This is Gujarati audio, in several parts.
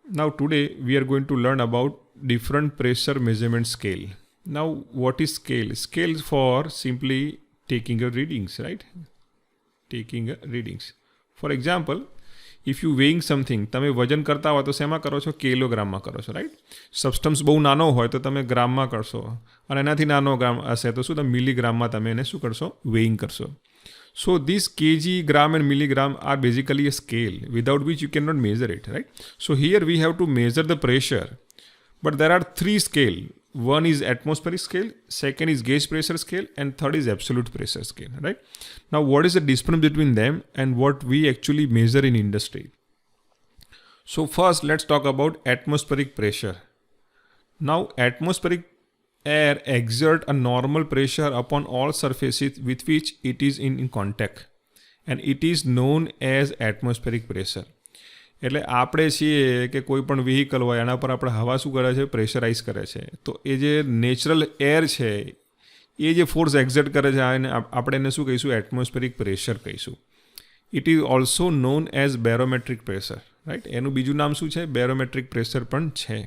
Now today we are going to learn about different pressure measurement scale. Now what is scale? Scale is for simply taking a readings, right? Taking a readings. For example, if you weighing something, તમે વજન કરતા હોય તો શેમાં કરો છો? કિલોગ્રામમાં કરો છો, રાઈટ? સબસ્ટન્સ બહુ નાનો હોય તો તમે ગ્રામમાં કરશો, અને એનાથી નાનો ગ્રામ હશે તો શું તમે મિલીગ્રામમાં તમે એને શું કરશો? વેઇંગ કરશો. So this kg, gram and milligram are basically a scale without which you cannot measure it, right? So here we have to measure the pressure, but there are three scale. One is atmospheric scale, second is gauge pressure scale, and third is absolute pressure scale, right? Now what is the difference between them and what we actually measure in industry? So first let's talk about atmospheric pressure. Now atmospheric air exert a normal pressure upon all surfaces with which it is in contact, and it is known as atmospheric pressure. એટલે આપણે છીએ કે કોઈ પણ વ્હીકલ હોય એના પર આપણે હવા શું કરે છે? પ્રેશરાઇઝ કરે છે. તો એ જે નેચરલ એર છે એ જે ફોર્સ એક્ઝર્ટ કરે છે આપણે એને શું કહીશું? એટમોસ્ફેરિક પ્રેશર કહીશું. It is also known as barometric pressure, right? એનું બીજું નામ શું છે? બેરોમેટ્રિક પ્રેશર પણ છે.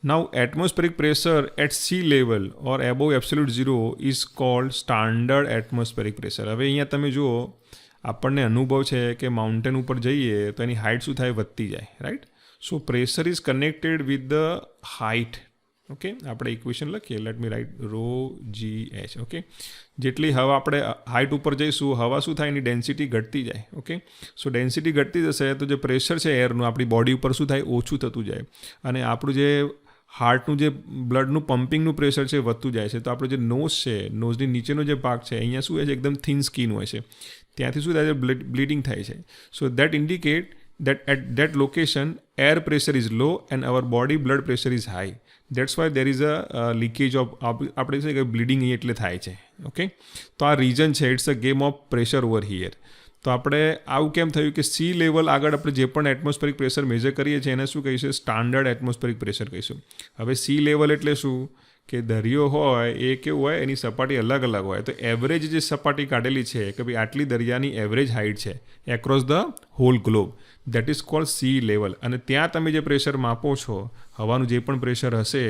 Now atmospheric pressure at sea level or above absolute zero is called standard atmospheric pressure. હવે અહીંયા તમે જુઓ, આપણને અનુભવ છે કે માઉન્ટેન ઉપર જઈએ તો એની હાઇટ શું થાય? વધતી જાય, right? So pressure is connected with the height. Okay, આપણે ઇક્વેશન લખીએ. Let me write rho g h. Okay, જેટલી હવા આપણે હાઇટ ઉપર જઈશું, હવા શું થાય? એની ડેન્સિટી ઘટતી જાય. ઓકે, સો ડેન્સિટી ઘટતી જશે તો જે પ્રેશર છે એરનું આપણી બોડી ઉપર શું થાય? ઓછું થતું જાય, અને આપણું જે હાર્ટનું જે બ્લડનું પમ્પિંગનું પ્રેશર છે વધતું જાય છે. તો આપણો જે નોઝ છે, નોઝની નીચેનો જે ભાગ છે અહીંયા શું હોય છે? એકદમ થિન સ્કિન હોય છે, ત્યાંથી શું થાય છે? બ્લીડિંગ થાય છે. So that indicate that at that location air pressure is low and our body blood pressure is high. That's why there is a leakage of આપણે શું કે બ્લીડિંગ એટલે થાય છે. ઓકે, તો આ રીઝન છે. It's a game of pressure over here. તો આપણે આવું કેમ થયું કે સી લેવલ આગળ આપણે જે પણ એટમોસ્ફેરિક પ્રેશર મેજર કરીએ છીએ એને શું કહીશું? સ્ટાન્ડર્ડ એટમોસ્ફેરિક પ્રેશર કહીશું. હવે સી લેવલ એટલે શું? કે દરિયો હોય એ કેવું હોય? એની સપાટી અલગ અલગ હોય. તો એવરેજ જે સપાટી કાઢેલી છે કે ભાઈ આટલી દરિયાની એવરેજ હાઇટ છે across the whole globe, that is called sea level. અને ત્યાં તમે જે પ્રેશર માપો છો, હવાનું જે પણ પ્રેશર હશે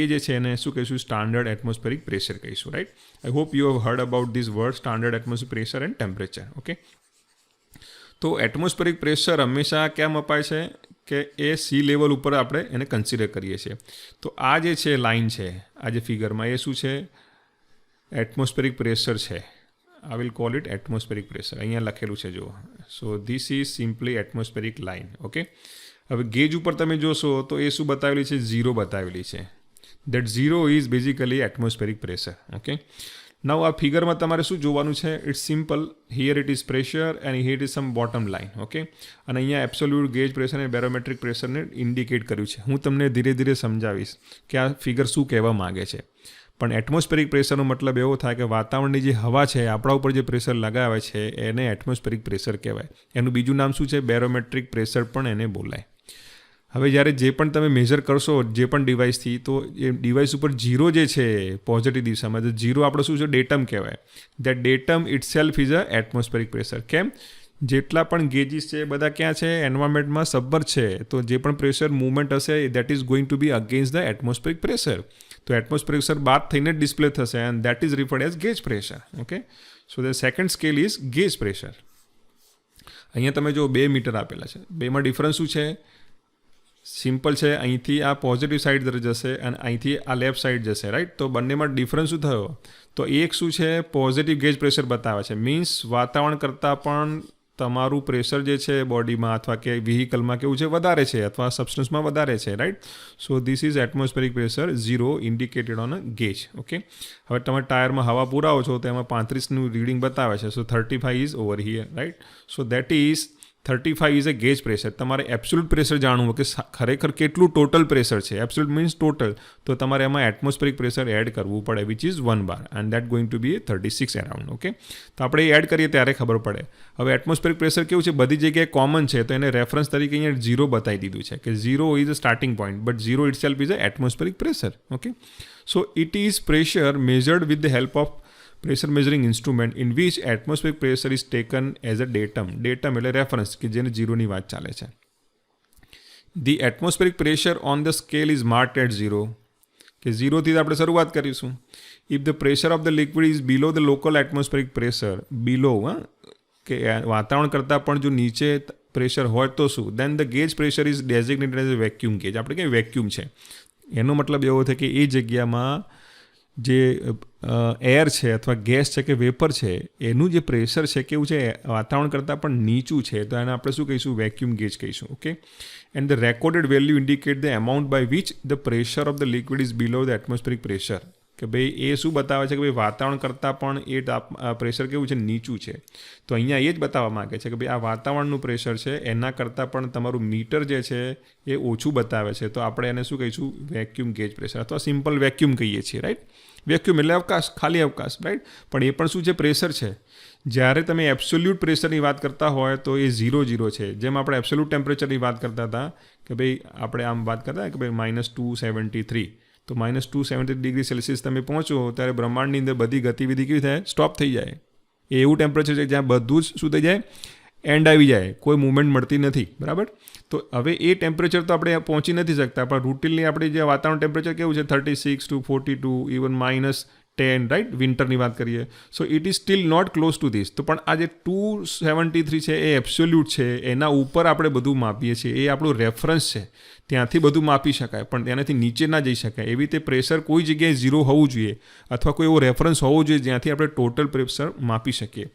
એ જે છે એને શું કહીશું? સ્ટાન્ડર્ડ એટમોસ્ફેરિક પ્રેશર કહીશું, right? I hope you have heard about this word standard atmosphere pressure and temperature. Okay, તો એટમોસ્ફેરિક પ્રેશર હંમેશા ક્યાં મપાય છે? કે એ સી લેવલ ઉપર આપણે એને કન્સિડર કરીએ છીએ. તો આ જે છે લાઇન છે આ જે ફિગરમાં, એ શું છે? એટમોસ્ફેરિક પ્રેશર છે. I will call it atmospheric pressure. અહીંયા લખેલું છે જુઓ. સો this is simply atmospheric line. Okay, હવે ગેજ ઉપર તમે જોશો તો એ શું બતાવેલી છે? ઝીરો બતાવેલી છે. That zero is basically atmospheric pressure. Okay, now આ ફિગરમાં તમારે શું જોવાનું છે? It's simple. Here it is pressure and here is some bottom line. Okay, અને અહીંયા એબ્સોલ્યુટ ગેજ પ્રેશર અને બેરોમેટ્રિક પ્રેશરને ઇન્ડિકેટ કર્યું છે. હું તમને ધીરે ધીરે સમજાવીશ કે આ ફિગર શું કહેવા માગે છે. પણ એટમોસ્ફેરિક પ્રેશરનો મતલબ એવો થાય કે વાતાવરણની જે હવા છે આપણા ઉપર જે પ્રેશર લગાવે છે એને એટમોસ્ફેરિક પ્રેશર કહેવાય. એનું બીજું નામ શું છે? બેરોમેટ્રિક પ્રેશર પણ એને બોલાય. હવે જ્યારે જે પણ તમે મેજર કરશો જે પણ ડિવાઇસથી, તો એ ડિવાઇસ ઉપર ઝીરો જે છે પોઝિટિવ દિશામાં, તો ઝીરો આપણે શું છે? ડેટમ કહેવાય. That datum it self is a atmospheric pressure. કેમ? જેટલા પણ ગેજીસ છે બધા ક્યાં છે? એન્વાયરમેન્ટમાં સબ્બર છે. તો જે પણ પ્રેશર મૂવમેન્ટ હશે that is going to be against the atmospheric pressure. તો એટમોસ્ફેરિક પ્રેશર બાદ થઈને જ ડિસ્પ્લે થશે and that is referred as gauge pressure. Okay, so the second scale is gauge pressure. અહીંયા તમે જો 2 મીટર આપેલા છે, બેમાં ડિફરન્સ શું છે? સિમ્પલ છે. અહીંથી આ પોઝિટિવ સાઇડ તરફ જશે અને અહીંથી આ લેફ્ટ સાઇડ જશે, રાઈટ? તો બંનેમાં ડિફરન્સ શું થયો? તો એક શું છે? પોઝિટિવ ગેજ પ્રેશર બતાવે છે. મીન્સ વાતાવરણ કરતાં પણ તમારું પ્રેશર જે છે બોડીમાં અથવા કે વ્હીકલમાં કેવું છે? વધારે છે, અથવા સબસ્ટન્સમાં વધારે છે, right? So this is atmospheric pressure zero indicated on a gauge. Okay, હવે તમે ટાયરમાં હવા પુરાવો છો તો એમાં 35નું રીડિંગ બતાવે છે. So 35 is over here, right? So that is 35 is a gauge pressure. તમારે એબ્સોલ્યુટ પ્રેશર જાણવું કે ખરેખર કેટલું ટોટલ પ્રેશર છે. Absolute means total. તો તમારે એમાં એટમોસ્ફેરિક પ્રેશર એડ કરવું પડે, which is 1 bar and that going to be 36 around. Okay, તો આપણે એ એડ કરીએ ત્યારે ખબર પડે. હવે એટમોસ્ફેરિક પ્રેશર કેવું છે? બધી જગ્યાએ કોમન છે, તો એને રેફરન્સ તરીકે અહીંયા ઝીરો બતાવી દીધું છે કે zero is a starting point, but zero it self is a atmospheric pressure. Okay, so it is pressure measured with the help of pressure measuring instrument in which atmospheric pressure is taken as a datum. Datum એટલે રેફરન્સ કે જેને ઝીરોની વાત ચાલે છે. The atmospheric pressure on the scale is marked at 0 કે 0થી આપણે શરૂઆત કરીશું. If the pressure of the liquid is below the local atmospheric pressure, below કે વાતાવરણ કરતાં પણ જો નીચે પ્રેશર હોય તો શું, then the gauge pressure is designated as a vacuum gauge. આપણે કહીએ વેક્યુમ છે, એનો મતલબ એવો થાય કે એ જગ્યામાં જે એર છે અથવા ગેસ છે કે વેપર છે એનું જે પ્રેશર છે કેવું છે, વાતાવરણ કરતાં પણ નીચું છે, તો એને આપણે શું કહીશું, વેક્યુમ ગેજ કહીશું. Okay, and the recorded value indicate the amount by which the pressure of the liquid is below the atmospheric pressure. કે ભાઈ એ શું બતાવે છે કે ભાઈ વાતાવરણ કરતાં પણ એ પ્રેશર કેવું છે, નીચું છે. તો અહીંયા એ જ બતાવવા માગે છે કે ભાઈ આ વાતાવરણનું પ્રેશર છે એના કરતાં પણ તમારું મીટર જે છે એ ઓછું બતાવે છે, તો આપણે એને શું કહીશું, વેક્યુમ ગેજ પ્રેશર અથવા સિમ્પલ વેક્યુમ કહીએ છીએ. રાઈટ, વેક્યુમ એટલે અવકાશ, ખાલી અવકાશ. રાઈટ, પણ એ પણ શું છે, પ્રેશર છે. જ્યારે તમે એબ્સોલ્યુટ પ્રેશરની વાત કરતા હોય તો એ 0 છે. જેમ આપણે એબ્સોલ્યુટ ટેમ્પરેચરની વાત કરતા હતા કે ભાઈ આપણે આમ વાત કરતા કે ભાઈ -273, તો -273 ડિગ્રી સેલ્સિયસ તમે પહોંચો ત્યારે બ્રહ્માંડની અંદર બધી ગતિવિધિ કેવી થાય, સ્ટોપ થઈ જાય. એ એવું ટેમ્પરેચર છે જ્યાં બધું જ શું થઈ જાય, એન્ડ આવી જાય, કોઈ મૂવમેન્ટ મળતી નથી. બરાબર, તો હવે એ ટેમ્પરેચર તો આપણે પહોંચી નથી શકતા, પણ રૂટીનલી આપણે જે વાતાવરણ ટેમ્પરેચર કેવું છે 36 to 42, ઇવન -10, રાઈટ, વિન્ટરની વાત કરીએ. So it is still not close to this. તો પણ આ જે 273 છે એ એબ્સોલ્યુટ છે, એના ઉપર આપણે બધું માપીએ છીએ, એ આપણું રેફરન્સ છે, ત્યાંથી બધું માપી શકાય, પણ તેનાથી નીચે ના જઈ શકાય. એવી રીતે પ્રેશર કોઈ જગ્યાએ 0 હોવું જોઈએ અથવા કોઈ એવો રેફરન્સ હોવો જોઈએ જ્યાંથી આપણે ટોટલ પ્રેશર માપી શકીએ.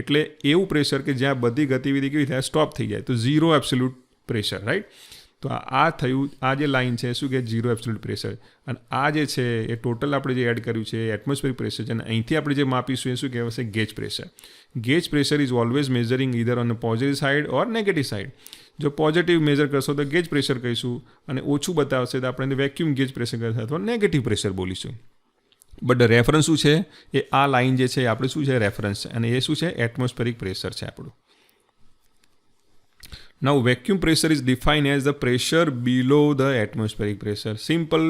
એટલે એવું પ્રેશર કે જ્યાં બધી ગતિવિધિ કેવી થાય, સ્ટોપ થઈ જાય, તો 0 એબ્સોલ્યુટ પ્રેશર. રાઈટ, તો આ થયું, આ જે લાઇન છે શું કે 0 એબ્સોલ્યુટ પ્રેશર, અને આ જે છે એ ટોટલ આપણે જે એડ કર્યું છે એટમોસ્ફેરિક પ્રેશર છે, અને અહીંથી આપણે જે માપીશું એ શું કહેવાશે, gauge pressure. Gauge pressure is always measuring either on the positive side or negative side. જો પોઝિટિવ મેઝર કરશો તો ગેજ પ્રેશર કહીશું, અને ઓછું બતાવશે તો આપણે વેક્યુમ ગેજ પ્રેશર કહીશું અથવા નેગેટિવ પ્રેશર બોલીશું. બટ રેફરન્સ શું છે, એ આ લાઇન જે છે આપણે શું છે, રેફરન્સ છે, અને એ શું છે, એટમોસ્ફેરિક પ્રેશર છે આપણું. Now vacuum pressure is defined as the pressure below the atmospheric pressure. Simple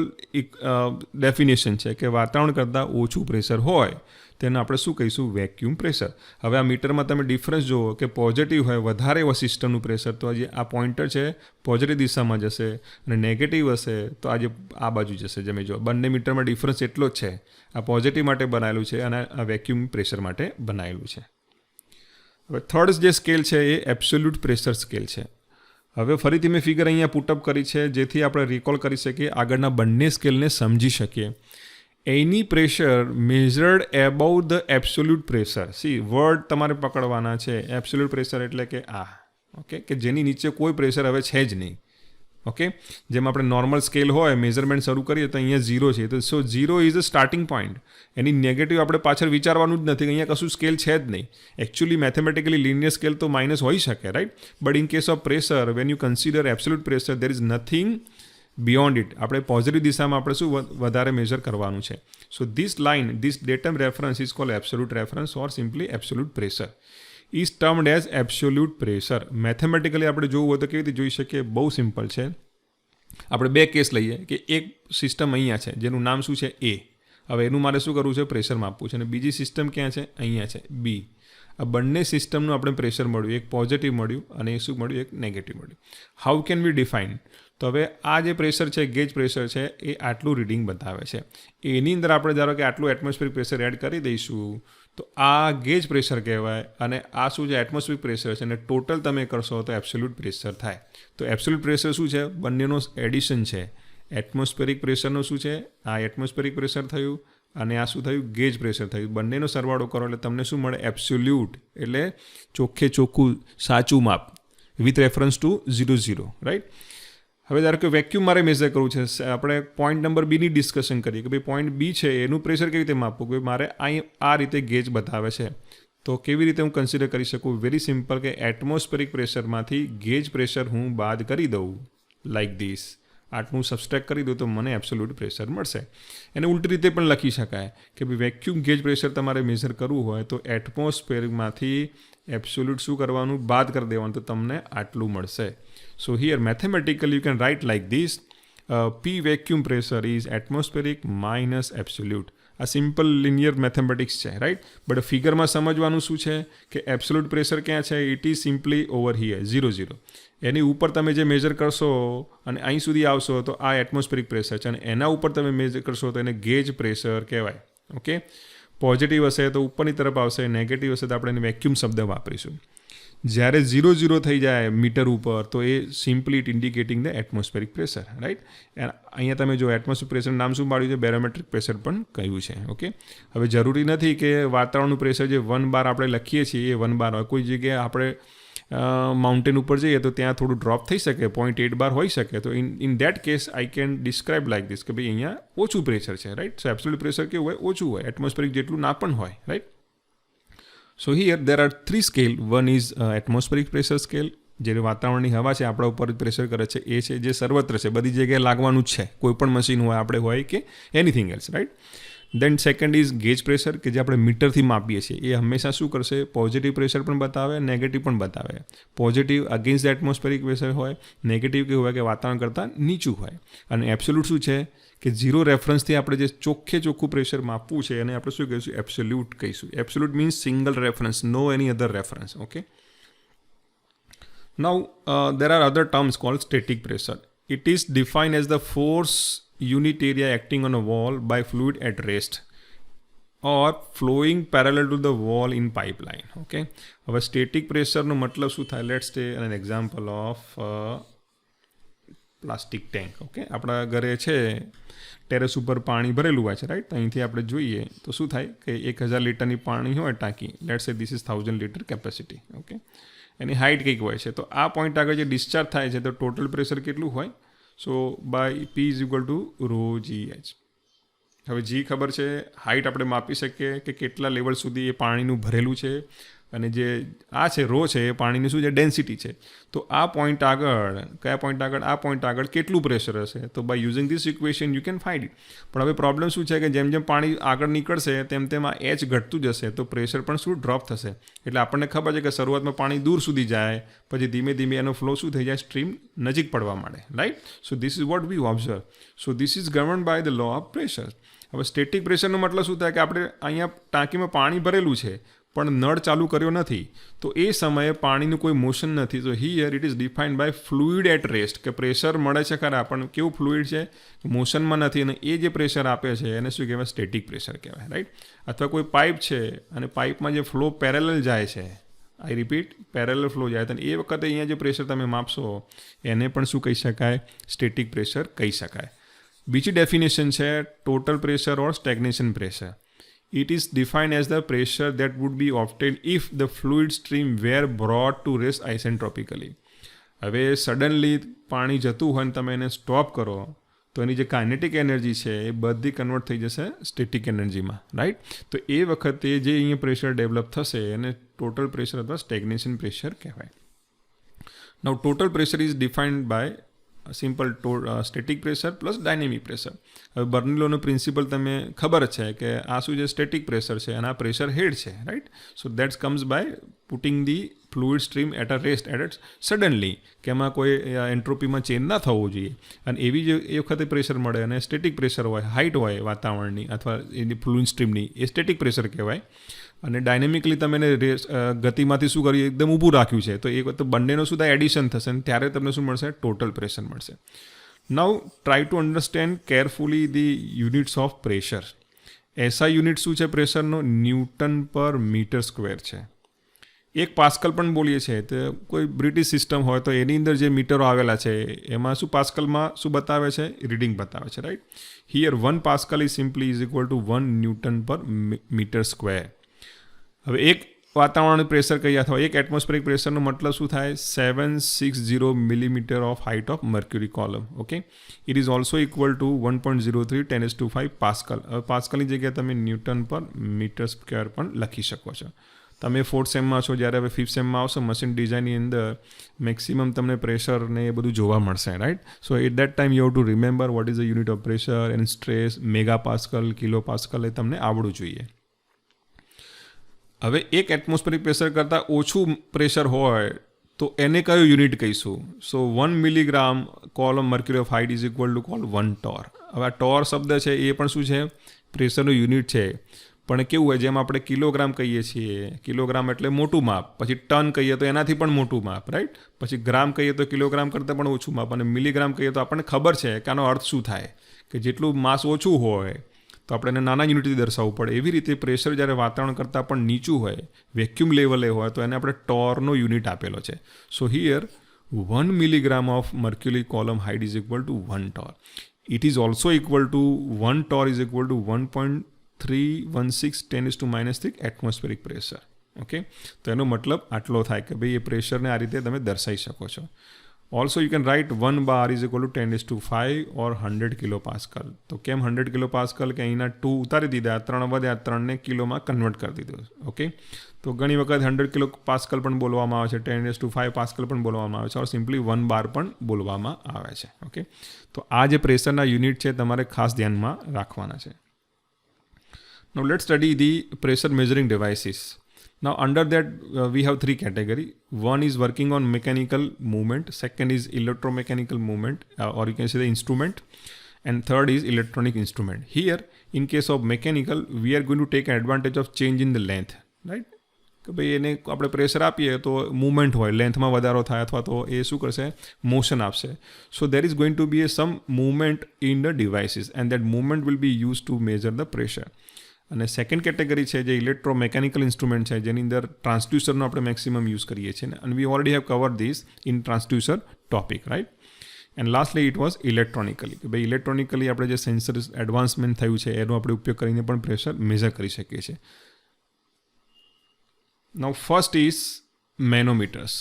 definition છે કે વાતાવરણ કરતાં ઓછું પ્રેશર હોય તેને આપણે શું કહીશું, વેક્યુમ પ્રેશર. હવે આ મીટરમાં તમે ડિફરન્સ જુઓ કે પોઝિટિવ હોય, વધારે હોય સિસ્ટમનું પ્રેશર, તો આજે આ પોઇન્ટર છે પોઝિટિવ દિશામાં જશે, અને નેગેટિવ હશે તો આજે આ બાજુ જશે. જેમ જો બંને મીટરમાં ડિફરન્સ એટલો જ છે. આ પોઝિટિવ માટે બનાવેલું છે અને આ વેક્યુમ પ્રેશર માટે બનાવેલું છે. હવે થર્ડ જે સ્કેલ છે એ એબ્સોલ્યુટ પ્રેશર સ્કેલ છે. હવે ફરીથી મેં ફિગર અહીંયા પુટઅપ કરી છે જેથી આપણે રિકોલ કરી શકીએ, આગળના બંને સ્કેલને સમજી શકીએ. Any pressure measured above the absolute pressure. સી વર્ડ તમારે પકડવાના છે. એબ્સોલ્યુટ પ્રેશર એટલે કે આ, ઓકે, કે જેની નીચે કોઈ પ્રેશર હવે છે જ નહીં. ઓકે, જેમ આપણે નોર્મલ સ્કેલ હોય, મેઝરમેન્ટ શરૂ કરીએ તો અહીંયા 0 છે, તો સો 0 is a starting point. Any negative આપણે પાછળ વિચારવાનું જ નથી, અહીંયા કશું સ્કેલ છે જ નહીં. એકચ્યુઅલી મેથેમેટિકલી લિનિયર સ્કેલ તો માઇનસ હોઈ શકે, right, but in case of pressure when you consider absolute pressure there is nothing beyond it. આપણે પોઝિટિવ દિશામાં આપણે શું વધારે મેઝર કરવાનું છે. So this line, this datum reference is called absolute reference or simply absolute pressure. Is termed as absolute pressure. Mathematically આપણે જોવું હોય તો કેવી રીતે જોઈ શકીએ, બહુ સિમ્પલ છે. આપણે બે કેસ લઈએ કે એક સિસ્ટમ અહીંયા છે જેનું નામ શું છે, એ. હવે એનું મારે શું કરવું છે, પ્રેશર માપવું છે, અને બીજી સિસ્ટમ ક્યાં છે, અહીંયા છે, બી. આ બંને સિસ્ટમનું આપણે પ્રેશર મળ્યું, એક પોઝિટિવ મળ્યું અને એ શું મળ્યું, એક નેગેટિવ મળ્યું. How can we define? તો હવે આ જે પ્રેશર છે, ગેજ પ્રેશર છે, એ આટલું રીડિંગ બતાવે છે. એની અંદર આપણે ધારો કે આટલું એટમોસ્ફિયરિક પ્રેશર એડ કરી દઈશું તો આ ગેજ પ્રેશર કહેવાય, અને આ શું છે, એટમોસ્ફિયરિક પ્રેશર છે, અને ટોટલ તમે કરશો તો એબ્સોલ્યુટ પ્રેશર થાય. તો એબ્સોલ્યુટ પ્રેશર શું છે, બંનેનો એડિશન છે. એટમોસ્ફિયરિક પ્રેશરનું શું છે, આ એટમોસ્ફિયરિક પ્રેશર થયું અને આ શું થયું, ગેજ પ્રેશર થયું. બંનેનો સરવાળો કરો એટલે તમને શું મળે, એબ્સોલ્યુટ, એટલે ચોખ્ખે ચોખ્ખું સાચું માપ વિથ રેફરન્સ ટુ 0, રાઈટ. હવે ધારો કે વેક્યુમ મારે મેઝર કરવું છે, આપણે પોઈન્ટ નંબર બીની ડિસ્કશન કરીએ કે ભાઈ પોઈન્ટ બી છે એનું પ્રેશર કેવી રીતે માપવું, કે મારે આ રીતે ગેજ બતાવે છે, તો કેવી રીતે હું કન્સિડર કરી શકું, વેરી સિમ્પલ, કે એટમોસ્ફેરિક પ્રેશરમાંથી ગેજ પ્રેશર હું બાદ કરી દઉં, લાઇક ધીસ. આટલું સબસ્ટ્રેક્ટ કરી દઉં તો મને એબ્સોલ્યુટ પ્રેશર મળશે. એને ઉલટી રીતે પણ લખી શકાય કે ભાઈ વેક્યુમ ગેજ પ્રેશર તમારે મેઝર કરવું હોય તો એટમોસ્ફેરિકમાંથી એબ્સોલ્યુટ શું કરવાનું, બાદ કરી દેવાનું, તો તમને આટલું મળશે. So here mathematically you can write like this, P vacuum pressure is atmospheric minus absolute. આ સિમ્પલ લિનિયર મેથેમેટિક્સ છે, રાઈટ. બટ ફિગરમાં સમજવાનું શું છે કે એબ્સોલ્યુટ પ્રેશર ક્યાં છે, it is simply over here 0. એની ઉપર તમે જે મેજર કરશો અને અહીં સુધી આવશો તો આ એટમોસ્ફેરિક પ્રેશર છે, અને એના ઉપર તમે મેજર કરશો તો એને ગેજ પ્રેશર કહેવાય. ઓકે, પોઝિટિવ હશે તો ઉપરની તરફ આવશે, નેગેટિવ હશે તો આપણે એને વેક્યુમ શબ્દ વાપરીશું. જ્યારે 0 થઈ જાય મીટર ઉપર તો એ simply it indicating the atmospheric pressure, right. અહીંયા તમે જો એટમોસ્ફિયર પ્રેશર નામ શું પાડ્યું છે, બેરોમેટ્રિક પ્રેશર પણ કહ્યું છે. ઓકે, હવે જરૂરી નથી કે વાતાવરણનું પ્રેશર જે 1 બાર આપણે લખીએ છીએ એ 1 બાર હોય. કોઈ જગ્યાએ આપણે માઉન્ટેન ઉપર જઈએ તો ત્યાં થોડું ડ્રોપ થઈ શકે, 0.8 બાર હોઈ શકે. તો in that case I can describe like this કે ભાઈ અહીંયા ઓછું પ્રેશર છે, રાઈટ. સો એબ્સોલ્યુટ પ્રેશર કેવું હોય, ઓછું હોય, એટમોસ્ફેરિક જેટલું ના પણ હોય, right. So here there are 3 scale. One is atmospheric pressure scale, જે વાતાવરણની હવા છે આપણા ઉપર પ્રેશર કરે છે એ છે, જે સર્વત્ર છે, બધી જગ્યાએ લાગવાનું જ છે, કોઈ પણ મશીન હોય આપણે હોય કે anything else, right. Then second is gauge pressure, કે જે આપણે મીટરથી માપીએ છીએ. એ હંમેશા શું કરશે, પોઝિટિવ પ્રેશર પણ બતાવે, નેગેટિવ પણ બતાવે. Positive against the atmospheric pressure હોય, નેગેટિવ કેવું હોય કે વાતાવરણ કરતાં નીચું હોય, અને એબ્સોલ્યુટ શું છે કે 0 રેફરન્સથી આપણે જે ચોખ્ખું પ્રેશર માપવું છે એને આપણે શું કહીશું, એબ્સોલ્યુટ કહીશું. Absolute means single reference, no any other reference. Okay, now there are other terms called static pressure. It is defined as the force unit area acting on a wall by fluid at rest or flowing parallel to the wall in pipeline. Okay, હવે સ્ટેટિક પ્રેશરનો મતલબ શું થાય, let's take an example of plastic tank. Okay, આપણા ઘરે છે ટેરેસ ઉપર પાણી ભરેલું હોય છે, રાઈટ. અહીંથી આપણે જોઈએ તો શું થાય કે 1000 લીટરની પાણી હોય ટાંકી, લેટ્સ સે this is 1000 litre capacity. Okay, any height કંઈક હોય છે, તો આ પોઈન્ટ આગળ જે ડિસ્ચાર્જ થાય છે તો ટોટલ પ્રેશર કેટલું હોય, so by P is equal to ρ GH. હવે જી ખબર છે, હાઇટ આપણે માપી શકીએ કે કેટલા લેવલ સુધી એ પાણીનું ભરેલું છે, અને જે આ છે રો છે એ પાણીની શું છે, ડેન્સિટી છે. તો આ પોઈન્ટ આગળ, કયા પોઈન્ટ આગળ, આ પોઈન્ટ આગળ કેટલું પ્રેશર હશે, તો by using this equation you can find it. પણ હવે પ્રોબ્લેમ શું છે કે જેમ જેમ પાણી આગળ નીકળશે તેમ તેમ આ એચ ઘટતું જશે, તો પ્રેશર પણ શું ડ્રોપ થશે. એટલે આપણને ખબર છે કે શરૂઆતમાં પાણી દૂર સુધી જાય, પછી ધીમે ધીમે એનો ફ્લો શું થઈ જાય, સ્ટ્રીમ નજીક પડવા માંડે, right. So this is what we observe. So this is govern by the law of pressure. હવે સ્ટેટિક પ્રેશરનો મતલબ શું થાય કે આપણે અહીંયા ટાંકીમાં પાણી ભરેલું છે પણ નળ ચાલુ કર્યો નથી, તો એ સમયે પાણીનું કોઈ મોશન નથી. તો here it is defined by fluid at rest, કે પ્રેશર મળે છે ખરા પણ કેવું ફ્લુઇડ છે, મોશનમાં નથી, અને એ જે પ્રેશર આપે છે એને શું કહેવાય, સ્ટેટિક પ્રેશર કહેવાય, રાઈટ. અથવા કોઈ પાઇપ છે અને પાઇપમાં જે ફ્લો પેરેલલ જાય છે, આઈ રિપીટ, પેરેલલ ફ્લો જાય, તો એ વખતે અહીંયા જે પ્રેશર તમે માપશો એને પણ શું કહી શકાય, સ્ટેટિક પ્રેશર કહી શકાય. બીજી ડેફિનેશન છે total pressure or stagnation pressure. It is defined as the pressure that would be obtained if the fluid stream were brought to rest isentropically. હવે સડનલી પાણી જતું હોય ને તમે એને સ્ટોપ કરો તો એની જે કાઇનેટિક એનર્જી છે એ બધી કન્વર્ટ થઈ જશે સ્ટેટિક એનર્જીમાં, રાઈટ. તો એ વખતે જે અહીંયા પ્રેશર ડેવલપ થશે એને ટોટલ પ્રેશર અથવા સ્ટેગ્નેશન પ્રેશર કહેવાય. Now total pressure is defined by simple static pressure plus dynamic pressure. હવે બર્નલોનો પ્રિન્સિપલ તમે ખબર છે કે આ શું છે, સ્ટેટિક પ્રેશર છે અને આ પ્રેશર હેડ છે, right. So that's comes by putting the fluid stream at a rest at suddenly, કે એમાં કોઈ એન્ટ્રોપીમાં ચેન્જ ના થવો જોઈએ, અને એવી જ એ વખતે પ્રેશર મળે. અને સ્ટેટિક પ્રેશર હોય, હાઇટ હોય વાતાવરણની અથવા એની ફ્લુઇડ સ્ટ્રીમની, એ સ્ટેટિક પ્રેશર કહેવાય. અને ડાયનેમિકલી તમે એને ગતિમાંથી શું કર્યું, એકદમ ઊભું રાખ્યું છે, તો એ વખતે બંનેનો શું થાય, એડિશન થશે, અને ત્યારે તમને શું મળશે, ટોટલ પ્રેશર મળશે. Now try to understand carefully the units of pressure. SI unit શું છે પ્રેશરનો, ન્યૂટન પર મીટર સ્ક્વેર છે. એક પાસ્કલ પણ બોલીએ છીએ, તો કોઈ બ્રિટિશ સિસ્ટમ હોય તો એની અંદર જે મીટરો આવેલા છે એમાં શું પાસ્કલમાં શું બતાવે છે, રીડિંગ બતાવે છે, right. Here 1 pascal is simply is equal two 1 newton per metre square. હવે એક વાતાવરણ પ્રેશર કહીએ અથવા એક એટમોસ્ફેરિક પ્રેશરનો મતલબ શું થાય, 760 millimetre of height of mercury column. Okay, it is also equal to 1.03 10⁵ pascal. હવે પાસ્કલની જગ્યાએ તમે ન્યૂટન પર મીટર સ્ક્વેર પણ લખી શકો છો. તમે 4th સેમમાં છો, જ્યારે હવે 5th સેમમાં આવશો મશીન ડિઝાઇનની અંદર મેક્સિમમ તમને પ્રેશર ને એ બધું જોવા મળશે, right. So at that time you have to remember what is the unit of pressure and stress, mega pascal, kilo pascal, એ તમને આવડવું જોઈએ. હવે એક એટમોસ્ફેરિક પ્રેશર કરતાં ઓછું પ્રેશર હોય તો એને કયું યુનિટ કહીશું, સો 1 milligram column mercury of height is equal to call 1 ટોર. હવે આ ટોર શબ્દ છે એ પણ શું છે, પ્રેશરનું યુનિટ છે. પણ કેવું હોય, જેમ આપણે કિલોગ્રામ કહીએ છીએ, કિલોગ્રામ એટલે મોટું માપ, પછી ટન કહીએ તો એનાથી પણ મોટું માપ, રાઈટ. પછી ગ્રામ કહીએ તો કિલોગ્રામ કરતાં પણ ઓછું માપ, અને મિલીગ્રામ કહીએ તો આપણને ખબર છે કે આનો અર્થ શું થાય, કે જેટલું માસ ઓછું હોય તો આપણે એને નાના યુનિટથી દર્શાવવું પડે. એવી રીતે પ્રેશર જ્યારે વાતાવરણ કરતાં પણ નીચું હોય, વેક્યુમ લેવલે હોય, તો એને આપણે ટોરનો યુનિટ આપેલો છે. સો here 1 milligram of mercury column height is equal to 1 torr. It is also equal to 1 torr is equal to 1.316 10⁻³ atmospheric pressure. Okay, તો એનો મતલબ આટલો થાય કે ભાઈ એ પ્રેશરને આ રીતે તમે દર્શાવી શકો છો. Also you can write 1 bar is equal to 10⁵ or 100 kilopascal. તો કેમ 100 kilopascal કે અહીંના 2 ઉતારી દીધા, 3 વધ્યા, 3ને કિલોમાં કન્વર્ટ કરી દીધું. ઓકે, તો ઘણી વખત 100 kilopascal પણ બોલવામાં આવે છે, 10⁵ પાસ્કલ પણ બોલવામાં આવે છે, ઓર સિમ્પલી 1 bar પણ બોલવામાં આવે છે. ઓકે, તો આ જે પ્રેશરના યુનિટ છે તમારે ખાસ ધ્યાનમાં રાખવાના છે. Now let's study the pressure measuring devices. Now under that we have 3 category. One is working on mechanical movement, second is electromechanical movement, or you can say the instrument, and third is electronic instrument. Here in case of mechanical we are going to take advantage of change in the length, right? કે ભાઈ એને આપણે પ્રેશર આપીએ તો મૂવમેન્ટ હોય, લેન્થમાં વધારો થાય અથવા તો એ શું કરશે, મોશન આપશે. So there is going to be a some movement in the devices and that movement will be use to measure the pressure. અને સેકન્ડ કેટેગરી છે જે ઇલેક્ટ્રોમેકેનિકલ ઇન્સ્ટ્રુમેન્ટ છે, જેની અંદર ટ્રાન્સડ્યુસરનો આપણે મેક્સિમમ યુઝ કરીએ છીએ, અને વી already have cover this in transducer topic, right. And lastly it was electronically, કે ભાઈ ઇલેક્ટ્રોનિકલી આપણે જે સેન્સર એડવાન્સમેન્ટ થયું છે એનો આપણે ઉપયોગ કરીને પણ પ્રેશર મેઝર કરી શકીએ છીએ. Now first is manometers,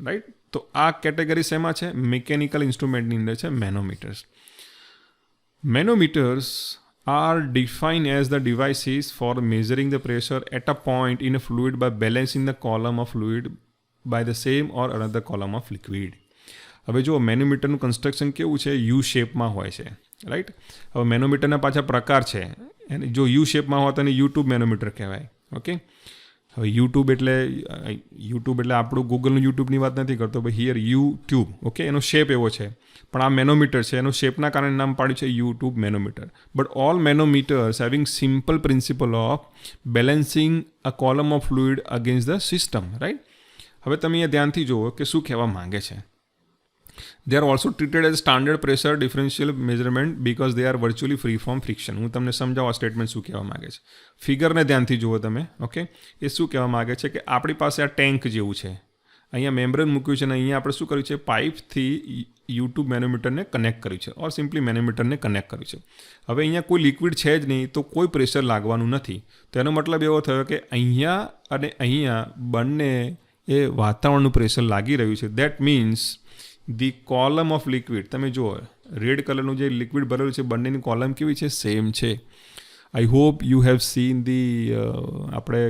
right? તો આ કેટેગરી શેમાં છે, મિકેનિકલ ઇન્સ્ટ્રુમેન્ટની અંદર છે manometers. Manometers are defined as the devices for measuring the pressure at a point in a fluid by balancing the column of fluid by the same or another column of liquid. હવે જો મેનોમીટરનું કન્સ્ટ્રક્શન કેવું છે, યુ શેપમાં હોય છે, રાઈટ. હવે મેનોમીટરના પાછા પ્રકાર છે, અને જો યુ શેપમાં હોય તો એને યુટ્યુબ મેનોમીટર કહેવાય. ઓકે, હવે યુટ્યુબ એટલે આપણું ગૂગલનું યુટ્યુબની વાત નથી કરતો, ભાઈ હિયર યુટ્યુબ, ઓકે, એનો શેપ એવો છે, પણ આ મેનોમીટર છે, એનો શેપના કારણે નામ પાડ્યું છે YouTube manometer. But all manometers having simple principal of balancing a column of fluid against the system, right. હવે તમે અહીંયા ધ્યાનથી જુઓ કે શું કહેવા માંગે છે. They are also treated as standard pressure differential measurement because they are virtually free from friction. હું તમને સમજાવવા સ્ટેટમેન્ટ શું કહેવા માંગે છે. ફિગરને ધ્યાનથી જુઓ તમે. ઓકે, એ શું કહેવા માંગે છે કે આપણી પાસે આ ટેન્ક જેવું છે, અહીંયા મેમ્બ્રેન મૂક્યું છે, અને અહીંયા આપણે શું કર્યું છે, પાઇપથી યુટ્યુબ મેનોમીટરને કનેક્ટ કર્યું છે, ઓર સિમ્પલી મેનોમીટરને કનેક્ટ કર્યું છે. હવે અહીંયા કોઈ લિક્વિડ છે જ નહીં, તો કોઈ પ્રેશર લાગવાનું નથી. તો એનો મતલબ એવો થયો કે અહીંયા અને અહીંયા બંને એ વાતાવરણનું પ્રેશર લાગી રહ્યું છે. That means the column of liquid, તમે જુઓ રેડ કલરનું જે લિક્વિડ ભરેલું છે, બંનેની કોલમ કેવી છે, સેમ છે. I hope you have seen the આપણે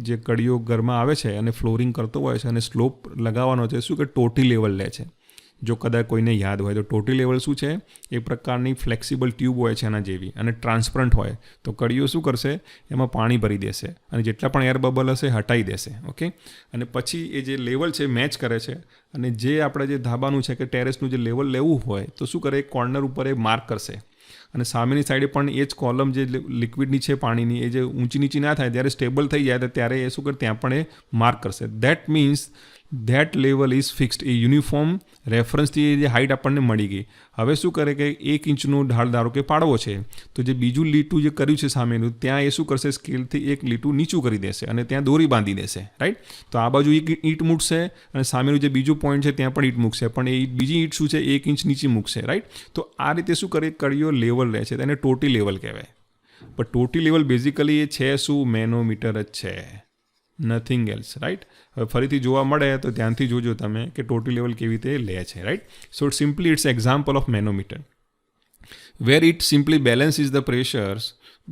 જે કડીઓ ઘરમાં આવે છે અને ફ્લોરિંગ કરતો હોય છે અને સ્લોપ લગાવવાનો છે, શું કે ટોટી લેવલ લે છે. જો કદાચ કોઈને યાદ હોય તો ટોટી લેવલ શું છે, એ પ્રકારની ફ્લેક્સિબલ ટ્યુબ હોય છે એના જેવી, અને ટ્રાન્સપરન્ટ હોય, તો કડીઓ શું કરશે, એમાં પાણી ભરી દેશે અને જેટલા પણ એર બબલ હશે હટાવી દેશે. ઓકે, અને પછી એ જે લેવલ છે મેચ કરે છે, અને જે આપણે જે ધાબાનું છે કે ટેરેસનું જે લેવલ લેવું હોય તો શું કરે, કોર્નર ઉપર એ માર્ક કરશે, અને સામેની સાઈડે પણ એ જ કોલમ જે લિક્વિડની છે પાણીની, એ જે ઊંચી નીચી ના થાય, જ્યારે સ્ટેબલ થઈ જાય તો ત્યારે એ શું કરે, ત્યાં પણ એ માર્ક કરશે. That means that level is fixed. એ યુનિફોર્મ રેફરન્સથી જે હાઇટ આપણને મળી ગઈ. હવે શું કરે કે 1 ઇંચનું ઢાળ ધારો કે પાડવો છે, તો જે બીજું લીટું જે કર્યું છે સામેનું, ત્યાં એ શું કરશે, સ્કેલથી 1 લીટું નીચું કરી દેશે અને ત્યાં દોરી બાંધી દેશે, રાઈટ. તો આ બાજુ એક ઈંટ મૂકશે અને સામેનું જે બીજું પોઈન્ટ છે ત્યાં પણ ઈંટ મૂકશે, પણ એ બીજી ઈંટ શું છે, 1 ઇંચ નીચે મૂકશે, રાઈટ. તો આ રીતે શું કરે, કડીઓ લેવલ રહે છે, તેને ટોટી લેવલ કહેવાય. પણ ટોટી લેવલ બેઝિકલી એ છે શું, મેનોમીટર જ છે, નથિંગ એલ્સ, રાઈટ. હવે ફરીથી જોવા મળે તો ધ્યાનથી જોજો તમે કે ટોટી લેવલ કેવી રીતે લે છે, right. So simply it's example of manometer where it simply balances the pressures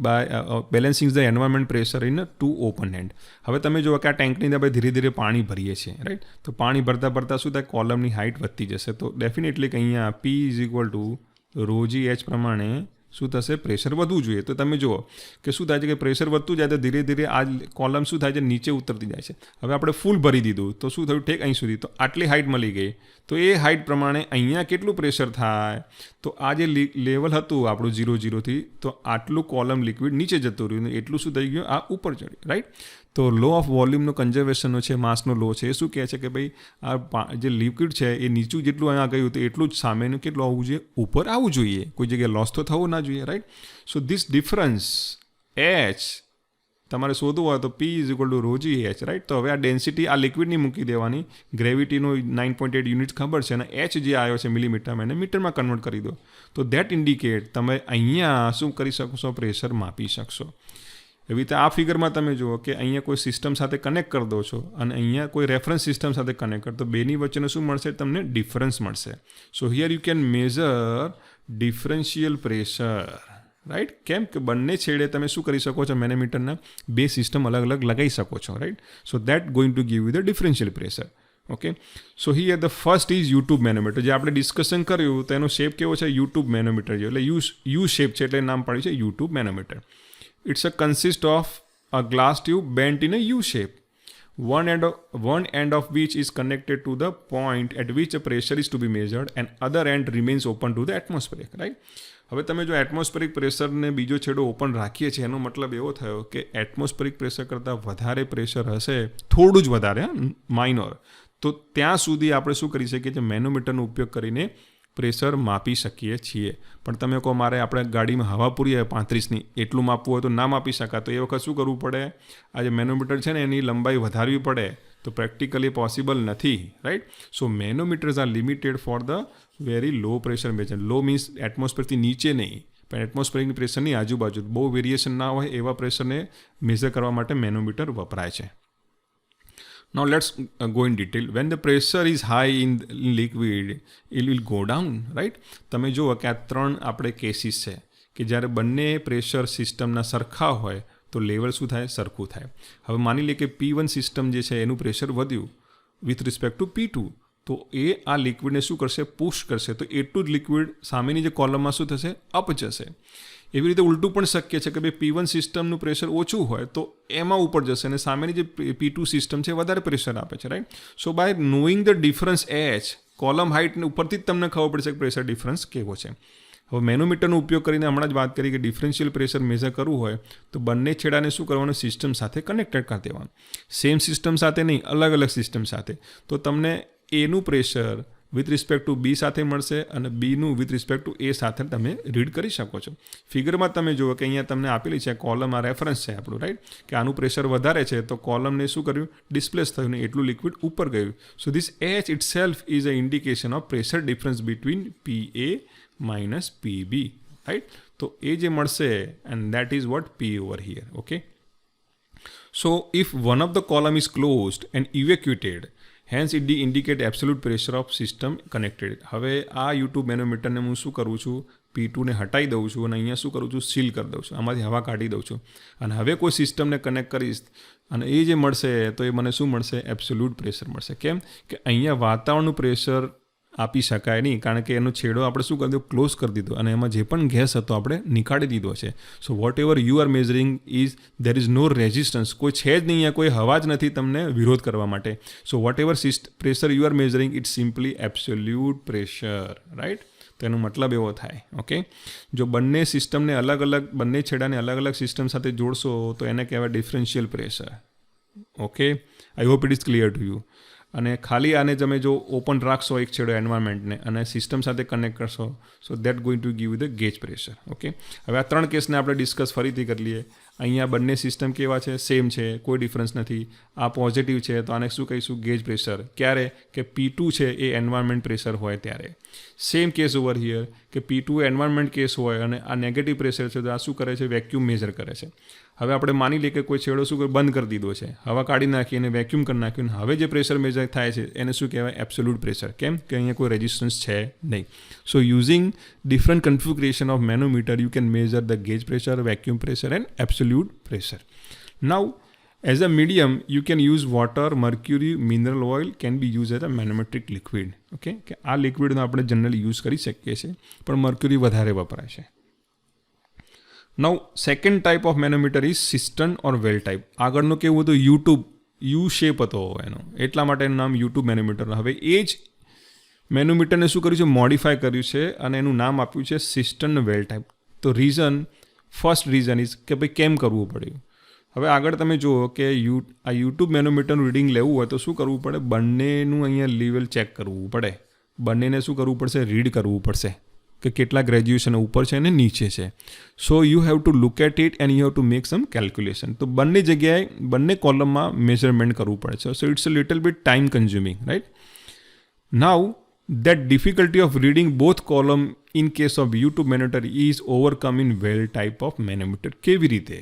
by balancing the environment pressure in two open hand. હવે તમે જુઓ કે આ ટેન્કની અંદર ધીરે ધીરે પાણી ભરીએ છીએ, રાઈટ. તો પાણી ભરતા ભરતા શું થાય, કોલમની હાઇટ વધતી જશે. તો ડેફિનેટલી કે અહીંયા P is equal two ρg H પ્રમાણે શું થશે, પ્રેશર વધવું જોઈએ. તો તમે જુઓ કે શું થાય છે કે પ્રેશર વધતું જાય તો ધીરે ધીરે આ કોલમ શું થાય છે, નીચે ઉતરતી જાય છે. હવે આપણે ફૂલ ભરી દીધું તો શું થયું, ઠેક અહીં સુધી, તો આટલી હાઇટ મળી ગઈ. તો એ હાઇટ પ્રમાણે અહીંયા કેટલું પ્રેશર થાય, તો આ જે લેવલ હતું આપણું 0,0થી, તો આટલું કોલમ લિક્વિડ નીચે જતું રહ્યું, એટલું શું થઈ ગયું, આ ઉપર ચડ્યું, રાઈટ. તો લો ઓફ વોલ્યુમનો કન્ઝર્વેશનનો છે, માસનો લો છે, એ શું કહે છે કે ભાઈ આ જે લિક્વિડ છે એ નીચું જેટલું અહીંયા ગયું તો એટલું જ સામેનું કેટલું આવવું જોઈએ, ઉપર આવવું જોઈએ. કોઈ જગ્યાએ લોસ તો થવો ના જોઈએ, right. So this difference H તમારે શોધવું હોય તો P =ρgH, રાઈટ. તો હવે આ ડેન્સિટી આ લિક્વિડની મૂકી દેવાની, ગ્રેવિટીનો 9.8 યુનિટ ખબર છે, અને એચ જે આવ્યો છે મિલીમીટરમાં એને મીટરમાં કન્વર્ટ કરી દો. તો દેટ ઇન્ડિકેટ તમે અહીંયા શું કરી શકશો, પ્રેશર માપી શકશો. એવી રીતે આ ફિગરમાં તમે જુઓ કે અહીંયા કોઈ સિસ્ટમ સાથે કનેક્ટ કરી દો છો અને અહીંયા કોઈ રેફરન્સ સિસ્ટમ સાથે કનેક્ટ કરો, તો બેની વચ્ચેનું શું મળશે, તમને ડિફરન્સ મળશે. સો here you can measure differential pressure, right. કેમ કે બંને છેડે તમે શું કરી શકો છો, મેનોમીટરના બે સિસ્ટમ અલગ અલગ લગાવી શકો છો, right. So that going to give you the differential pressure. Okay. So here the first is YouTube manometer. જે આપણે ડિસ્કશન કર્યું તો એનો શેપ કેવો છે, યુટ્યુબ મેનોમીટર જેવો, એટલે યુ શેપ છે એટલે નામ પાડ્યું છે YouTube manometer. It's a consist of a glass tube bent in a U shape, one end of which is connected to the point at which a pressure is to be measured and other end remains open to the atmospheric, right. હવે તમે જો એટમોસ્ફેરિક પ્રેશરને બીજો છેડો ઓપન રાખીએ છીએ, એનો મતલબ એવો થયો કે એટમોસ્ફેરિક પ્રેશર કરતાં વધારે પ્રેશર હશે, થોડું જ વધારે, માઇનોર, તો ત્યાં સુધી આપણે શું કરી શકીએ છીએ, મેનોમીટરનો ઉપયોગ કરીને પ્રેશર માપી શકીએ છીએ. પણ તમે કહો મારે આપણે ગાડીમાં હવા પૂરી આવે 35ની, એટલું માપવું હોય તો ના માપી શકાય, તો એ વખત શું કરવું પડે, આ જે મેનોમીટર છે ને એની લંબાઈ વધારવી પડે, તો પ્રેક્ટિકલી પોસિબલ નથી, right. So manometers are limited for the very low pressure measure. Low means એટમોસ્ફિયરથી નીચે નહીં, પણ એટમોસ્ફિયરિક પ્રેશરની આજુબાજુ બહુ વેરિએશન ના હોય એવા પ્રેશરને મેઝર કરવા માટે મેનોમીટર વપરાય છે. Now let's go in detail. When the pressure is high in liquid, it will go down, right? તમે જુઓ કે આ ત્રણ આપણે કેસીસ છે કે જ્યારે બંને પ્રેશર સિસ્ટમના સરખા હોય તો લેવલ શું થાય, સરખું થાય. હવે માની લઈએ કે P1 સિસ્ટમ જે છે એનું પ્રેશર વધ્યું વિથ રિસ્પેક્ટ ટુ P2, તો એ આ લિક્વિડને શું કરશે, પુશ કરશે, તો એટલું જ લિક્વિડ સામેની જે કોલમમાં શું થશે, અપ જશે. એવી રીતે ઉલટું પણ શક્ય છે કે ભાઈ P1 સિસ્ટમનું પ્રેશર ઓછું હોય તો એમાં ઉપર જશે અને સામેની જે P2 સિસ્ટમ છે વધારે પ્રેશર આપે છે, right. So by knowing the difference H, column હાઇટને ઉપરથી જ તમને ખબર પડશે કે પ્રેશર ડિફરન્સ કેવો છે. હવે મેનોમીટરનો ઉપયોગ કરીને હમણાં જ વાત કરી કે ડિફરન્શિયલ પ્રેશર મેઝર કરવું હોય તો બંને છેડાને શું કરવાનું, સિસ્ટમ સાથે કનેક્ટેડ કરી દેવાનું. સેમ સિસ્ટમ સાથે નહીં, અલગ અલગ સિસ્ટમ સાથે. તો તમને એનું પ્રેશર વિથ રિસ્પેક્ટ ટુ બી સાથે મળશે અને બીનું વિથ રિસ્પેક્ટ ટુ એ સાથે તમે રીડ કરી શકો છો. ફિગરમાં તમે જુઓ કે અહીંયા તમને આપેલી છે કોલમ, આ રેફરન્સ છે આપણું, રાઈટ, કે આનું પ્રેશર વધારે છે તો કોલમને શું કર્યું, ડિસ્પ્લેસ થયું ને એટલું લિક્વિડ ઉપર ગયું. So this H itself is a indication of pressure difference between PA minus PB, right. તો એ જે મળશે and that is what P over here. Okay. So if one of the column is closed and evacuated, hence it indicate absolute pressure of system connected. હવે આ યુટ્યુબ મેનોમીટરને હું શું કરું છું, P2ને હટાવી દઉં છું અને અહીંયા શું કરું છું, સીલ કરી દઉં છું, આમાંથી હવા કાઢી દઉં છું અને હવે કોઈ સિસ્ટમને કનેક્ટ કરીશ અને એ જે મળશે તો એ મને શું મળશે, એબ્સોલ્યુટ પ્રેશર મળશે. કેમ કે અહીંયા વાતાવરણનું પ્રેશર આપી શકાય નહીં, કારણ કે એનો છેડો આપણે શું કરી દીધો, ક્લોઝ કરી દીધો અને એમાં જે પણ ગેસ હતો આપણે નીકાળી દીધો છે. So whatever you are measuring is there is no resistance, કોઈ છે જ નહીં અહીંયા, કોઈ હવા જ નથી તમને વિરોધ કરવા માટે. So whatever pressure you are measuring it's simply absolute pressure, right. તો એનો મતલબ એવો થાય. ઓકે. જો બંને સિસ્ટમને અલગ અલગ, બંને છેડાને અલગ અલગ સિસ્ટમ સાથે જોડશો તો એને કહેવાય differential pressure. Okay. I hope it is clear to you. અને ખાલી આને તમે જો ઓપન રાખશો એક છેડો એન્વાયરમેન્ટને અને સિસ્ટમ સાથે કનેક્ટ કરશો, so that going to give the gauge pressure. Okay. હવે આ ત્રણ કેસને આપણે ડિસ્કસ ફરીથી કરી લઈએ. અહીંયા બંને સિસ્ટમ કેવા છે, સેમ છે, કોઈ ડિફરન્સ નથી. આ પોઝિટિવ છે તો આને શું કહીશું, ગેજ પ્રેશર. ક્યારે કે P2 છે એ એન્વાયરમેન્ટ પ્રેશર હોય ત્યારે. સેમ કેસ ઓવર હિયર કે P2 એન્વાયરમેન્ટ કેસ હોય અને આ નેગેટિવ પ્રેશર છે તો આ શું કરે છે, વેક્યુમ મેઝર કરે છે. હવે આપણે માની લઈએ કે કોઈ છેડો શું બંધ કરી દીધો છે, હવા કાઢી નાખી અને વેક્યુમ કરી નાખ્યું, હવે જે પ્રેશર મેઝર થાય છે એને શું કહેવાય, એબ્સોલ્યુટ પ્રેશર. કેમ કે અહીંયા કોઈ રેઝિસ્ટન્સ છે નહીં. So using different configuration of manometer you can measure the gauge pressure, vacuum pressure and absolute pressure. Now as a medium you can use water, mercury, mineral oil can be use as a manometric liquid. Okay. કે આ લિક્વિડનો આપણે જનરલી યુઝ કરી શકીએ છીએ પણ મર્ક્યુરી વધારે વપરાય છે. Now second type of manometer is cistern or well type. આગળનું કેવું હતું, યુટ્યુબ યુ શેપ હતો એનો, એટલા માટે એનું નામ યુટ્યુબ મેનોમીટર. હવે એ જ મેનોમીટરને શું કર્યું છે, મોડિફાય કર્યું છે અને એનું નામ આપ્યું છે સિસ્ટર્ન વેલ ટાઈપ. તો ફર્સ્ટ રીઝન ઇઝ કે ભાઈ કેમ કરવું પડ્યું. હવે આગળ તમે જુઓ કે આ યુટ્યુબ મેનોમીટરનું રીડિંગ લેવું હોય તો શું કરવું પડે, બંનેનું અહીંયા લેવલ ચેક કરવું પડે. બંનેને શું કરવું પડશે, રીડ કરવું પડશે કે કેટલા ગ્રેજ્યુએશન ઉપર છે અને નીચે છે. So you have to look at it and you have to make some calculation. તો બંને જગ્યાએ બંને કોલમમાં મેઝરમેન્ટ કરવું પડે છે. So it's a little bit time consuming, right. Now that difficulty of reading both column in case of YouTube manometer is overcome in well type of manometer. કેવી રીતે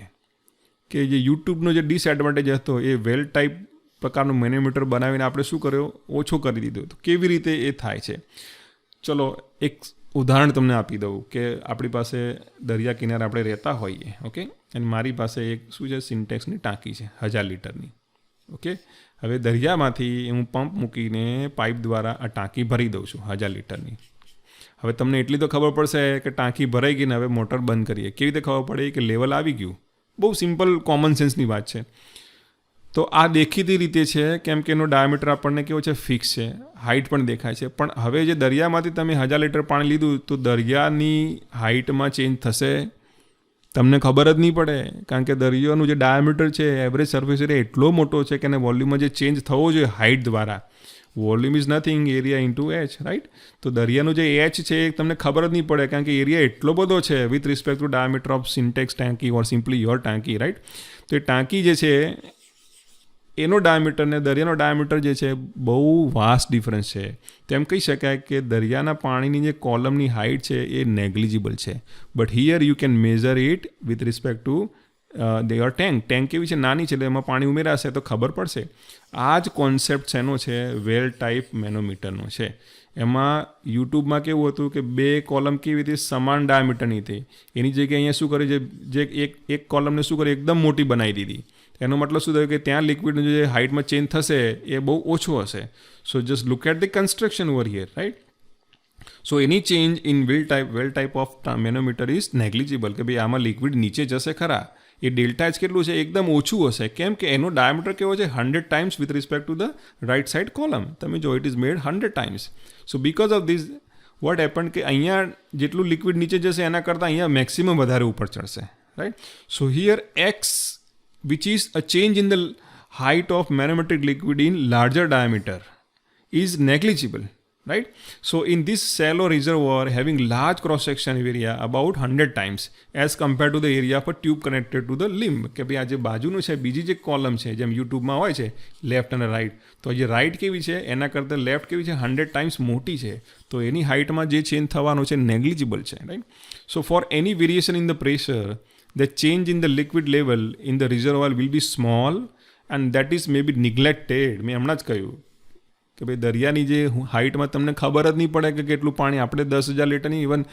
કે જે યુટ્યુબનો જે ડિસએડવાન્ટેજ હતો એ વેલ ટાઈપ પ્રકારનું મેનોમીટર બનાવીને આપણે શું કર્યો, ઓછો કરી દીધો. તો કેવી રીતે એ થાય છે, ચલો એક ઉદાહરણ તમને આપી દઉં કે આપણી પાસે દરિયા કિનારે આપણે રહેતા હોઈએ, ઓકે, અને મારી પાસે એક શું છે, સિન્ટેક્સની ટાંકી છે 1000 લીટરની, ઓકે. હવે દરિયામાંથી હું પંપ મૂકીને પાઇપ દ્વારા આ ટાંકી ભરી દઉં છું 1000 લીટરની. હવે તમને એટલી તો ખબર પડશે કે ટાંકી ભરાઈ ગઈ ને હવે મોટર બંધ કરીએ. કેવી રીતે ખબર પડે કે લેવલ આવી ગયું? બહુ સિમ્પલ કોમન સેન્સની વાત છે. તો આ દેખીતી રીતે છે કેમ કે એનો ડાયામીટર આપણને કેવો છે, ફિક્સ છે, હાઇટ પણ દેખાય છે. પણ હવે જે દરિયામાંથી તમે 1000 લીટર પાણી લીધું તો દરિયાની હાઇટમાં ચેન્જ થશે, તમને ખબર જ નહીં પડે. કારણ કે દરિયાનું જે ડાયામીટર છે, એવરેજ સરફેસ એરિયા એટલો મોટો છે કે એને વોલ્યુમમાં જે ચેન્જ થવો જોઈએ હાઇટ દ્વારા, volume is nothing area into H, right. તો દરિયાનું જે એચ છે એ તમને ખબર જ નહીં પડે કારણ કે એરિયા એટલો બધો છે with respect two diameter of syntax ટાંકી ઓર સિમ્પલી યોર ટાંકી, રાઈટ. તો એ ટાંકી જે છે એનો ડાયામીટર ને દરિયાનો ડાયામીટર જે છે બહુ વાસ્ટ ડિફરન્સ છે. તો એમ કહી શકાય કે દરિયાના પાણીની જે કોલમની હાઇટ છે એ નેગ્લિજિબલ છે. But here you can measure it with respect to your tank કેવી છે, નાની છે એટલે એમાં પાણી ઉમેરાશે તો ખબર પડશે. આ જ કોન્સેપ્ટ શેનો છે, વેલ ટાઈપ મેનોમીટરનો છે. એમાં યુટ્યુબમાં કેવું હતું કે 2 કોલમ કેવી હતી, સમાન ડાયામીટરની હતી. એની જગ્યાએ અહીંયા શું કરે છે, જે એક કોલમને શું કરે, એકદમ મોટી બનાવી દીધી. એનો મતલબ શું થયું કે ત્યાં લિક્વિડનું જે હાઇટમાં ચેન્જ થશે એ બહુ ઓછું હશે. So just look at the construction over here, right. So any change in well type of manometer is negligible, કે ભાઈ આમાં લિક્વિડ નીચે જશે ખરા, એ ડેલ્ટા એચ કેટલું છે, એકદમ ઓછું હશે. કેમ કે એનો ડાયામીટર કેવો છે, 100 times with respect to the right side column. તમે જો it is made 100 times. So because of this what happen કે અહીંયા જેટલું લિક્વિડ નીચે જશે એના કરતાં અહીંયા મેક્સિમમ વધારે ઉપર ચડશે, right. So here X which is a change in the height of manometric liquid in larger diameter is negligible, right. So in this shallow reservoir having large cross section area about 100 times as compared to the area of a tube connected to the limb, કે ભાઈ આ જે બાજુનું છે બીજી જે કોલમ છે જેમ યુટ્યુબમાં હોય છે લેફ્ટ અને રાઇટ, તો જે રાઇટ કેવી છે એના કરતાં લેફ્ટ કેવી છે, 100 ટાઈમ્સ મોટી છે. તો એની હાઇટમાં જે ચેન્જ થવાનો છે નેગ્લિજિબલ છે, right. So for any variation in the pressure, the change in the liquid level in the reservoir will be small and that is maybe neglected. મેં હમણાં જ કહ્યું કે ભાઈ દરિયાની જે હાઇટમાં તમને ખબર જ નહીં પડે કે કેટલું પાણી, આપણે 10,000 લીટરની ઇવન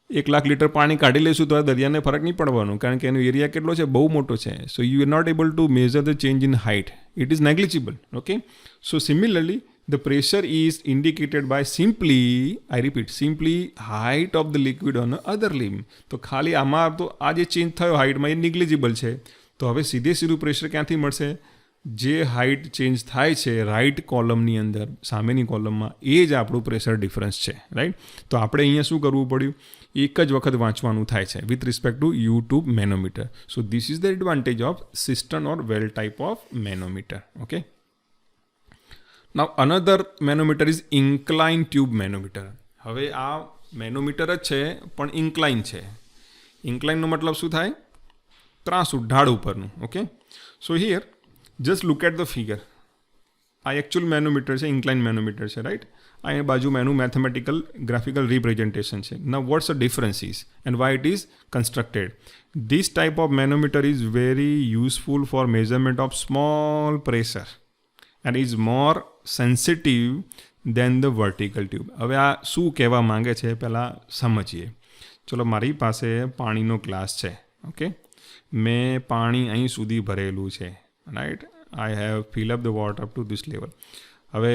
1,00,000 લીટર પાણી કાઢી લઈશું તો આ દરિયાને ફરક નહીં પડવાનું કારણ કે એનો એરિયા કેટલો છે, બહુ મોટો છે. So you are not able to measure the change in height, it is negligible, okay. So similarly the pressure is indicated by simply height of the liquid on the other limb. તો ખાલી આમાં તો આ જે ચેન્જ થયો હાઇટમાં એ નેગ્લિજિબલ છે. તો હવે સીધું પ્રેશર ક્યાંથી મળશે, જે હાઇટ ચેન્જ થાય છે રાઇટ કોલમની અંદર સામેની કોલમમાં એ જ આપણું પ્રેશર ડિફરન્સ છે, રાઈટ. તો આપણે અહીંયા શું કરવું પડ્યું, એક જ વખત વાંચવાનું થાય છે with respect to U tube manometer. So this is the advantage of cistern or well type of manometer, okay. Now another manometer is inclined tube manometer. હવે આ મેનોમીટર જ છે પણ ઇન્ક્લાઇન છે. ઇન્ક્લાઇનનો મતલબ શું થાય, ત્રાંસું, ઢાળ ઉપરનું, okay. So here just look at the figure. આ એકચ્યુઅલ મેનોમીટર છે, ઇન્ક્લાઇન મેનોમીટર છે, રાઈટ. આ બાજુમાં એનું મેથેમેટિકલ ગ્રાફિકલ રિપ્રેઝન્ટેશન છે. Now what's the difference is and why it is constructed. This type of manometer is very useful for measurement of small pressure and is more sensitive than the vertical tube. હવે આ શું કહેવા માંગે છે પહેલાં સમજીએ. ચલો મારી પાસે પાણીનો ગ્લાસ છે, ઓકે. મેં પાણી અહીં સુધી ભરેલું છે, right. I have fill up the water up to this level. હવે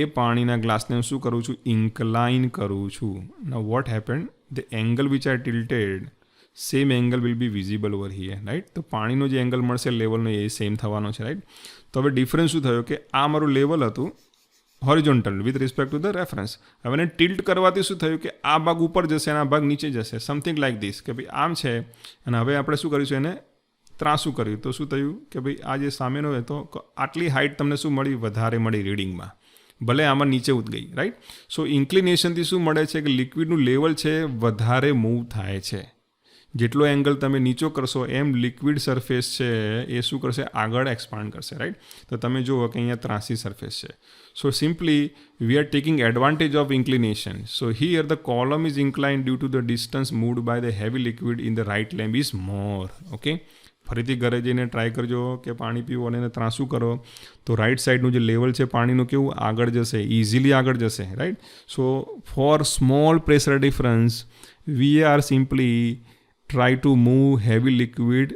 એ પાણીના ગ્લાસને હું શું કરું છું, ઇન્કલાઇન કરું છું. Now what happen, the angle which I tilted same angle will be visible over here, right. તો પાણીનો જે એંગલ મળશે લેવલનો એ સેમ થવાનો છે, રાઈટ. તો હવે ડિફરન્સ શું થયો કે આ મારું લેવલ હતું horizontal with respect to the reference. હવે એને ટિલ્ટ કરવાથી શું થયું કે આ ભાગ ઉપર જશે અને આ ભાગ નીચે જશે, સમથિંગ લાઇક ધીસ, કે ભાઈ આમ છે અને હવે આપણે શું કરીશું, એને ત્રાસું કર્યું. તો શું થયું કે ભાઈ આ જે સામેનો હોય તો આટલી હાઇટ તમને શું મળી, વધારે મળી રીડિંગમાં, ભલે આમાં નીચે ઉત ગઈ, રાઈટ. સો ઇન્ક્લિનેશનથી શું મળે છે કે લિક્વિડનું લેવલ છે વધારે મૂવ થાય છે. જેટલો એંગલ તમે નીચો કરશો એમ લિક્વિડ સરફેસ છે એ શું કરશે, આગળ એક્સપાન્ડ કરશે, રાઈટ. તો તમે જુઓ કે અહીંયા ત્રાસી સરફેસ છે. So simply we are taking advantage of inclination. So here the column is inclined due to the distance moved by the heavy liquid in the right limb is more. Okay, ફરીથી ઘરે જઈને ટ્રાય કરજો કે પાણી પીવો અને એને ત્રાસું કરો તો રાઇટ સાઈડનું જે લેવલ છે પાણીનું કેવું આગળ જશે, ઇઝીલી આગળ જશે, right. So for small pressure difference we are simply try to move heavy liquid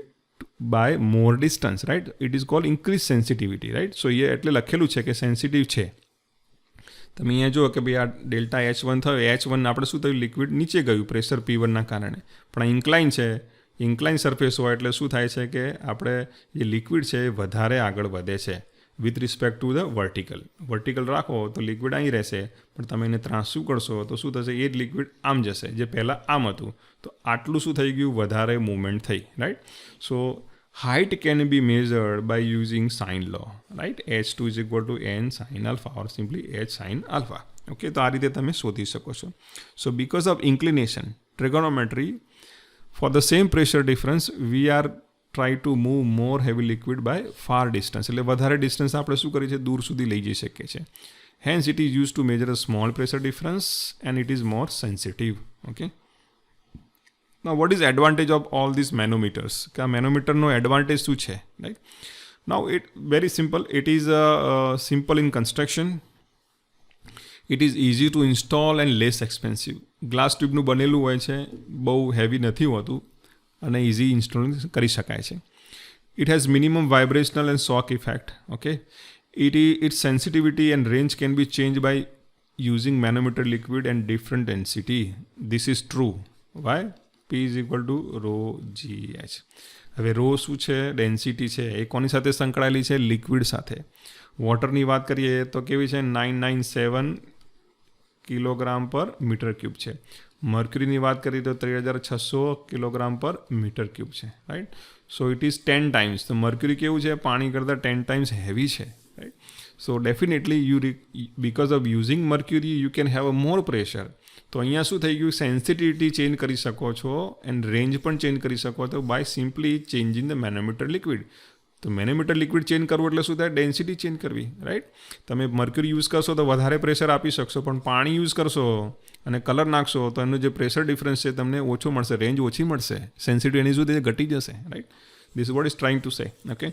by more distance, right? It is called increased sensitivity, right? So ये એટલે લખેલું છે કે સેન્સિટિવ છે. તમે અહીંયા જુઓ કે ભાઈ આ ડેલ્ટા H1 થયો, H1 આપણે શું થયું, લિક્વિડ નીચે ગયું પ્રેશર P1ના કારણે, પણ આ ઇન્ક્લાઇન છે, ઇન્ક્લાઇન સરફેસ હોય એટલે શું થાય છે કે આપણે જે લિક્વિડ છે એ વધારે આગળ વધે છે with respect to the vertical રાખો તો લિક્વિડ અહીં રહેશે, પણ તમે એને ત્રાસું કરશો તો શું થશે, એ જ લિક્વિડ આમ જશે જે પહેલાં આમ હતું. તો આટલું શું થઈ ગયું, વધારે મૂવમેન્ટ થઈ, right. So height can be measured by using sine law, right. H2 is equal to n sine alpha or simply H sine alpha. Okay, તો આ રીતે તમે શોધી શકો છો. So because of inclination trigonometry for the same pressure difference we are try to move more heavy liquid by far distance. એટલે વધારે ડિસ્ટન્સ આપણે શું કરીએ છીએ, દૂર સુધી લઈ જઈ શકીએ છીએ. Hence it is use to measure a small pressure difference and it is more sensitive. Okay, now what is advantage of all this manometers, કે આ મેનોમીટરનો એડવાન્ટેજ શું છે, right. Now it very simple, it is simple in construction, it is easy to install and less expensive. Glass ટ્યુબનું બનેલું હોય છે, બહુ હેવી નથી હોતું અને ઇઝી ઇન્સ્ટોલ કરી શકાય છે. It has minimum vibrational and shock effect. Okay, its sensitivity and range can be change by using manometer liquid and different density. This is true. Why? P is equal to rho GH. હવે રો શું છે, ડેન્સિટી છે, એ કોની સાથે સંકળાયેલી છે, લિક્વિડ સાથે. વોટરની વાત કરીએ તો કેવી છે, 997 કિલોગ્રામ પર મીટર ક્યુબ છે. મર્ક્યુરીની વાત કરીએ તો 3600 કિલોગ્રામ પર મીટર ક્યુબ છે, right. So it is 10 times. તો મર્ક્યુરી કેવું છે, પાણી કરતાં 10 ટાઈમ્સ હેવી છે, right. So definitely because of using mercury you can have a more pressure. તો અહીંયા શું થઈ ગયું, સેન્સિટિવિટી ચેન્જ કરી શકો છો એન્ડ રેન્જ પણ ચેન્જ કરી શકો છો by simply changing the manometer liquid. તો મેનોમીટર લિક્વિડ ચેન્જ કરવું એટલે શું થાય, ડેન્સિટી ચેન્જ કરવી, રાઈટ. તમે મર્ક્યુરી યુઝ કરશો તો વધારે પ્રેશર આપી શકશો, પણ પાણી યુઝ કરશો અને કલર નાખશો તો એનું જે પ્રેશર ડિફરન્સ છે તમને ઓછો મળશે, રેન્જ ઓછી મળશે, સેન્સિટિવિટી એની સુધી ઘટી જશે, right. This is what is trying to say. Okay.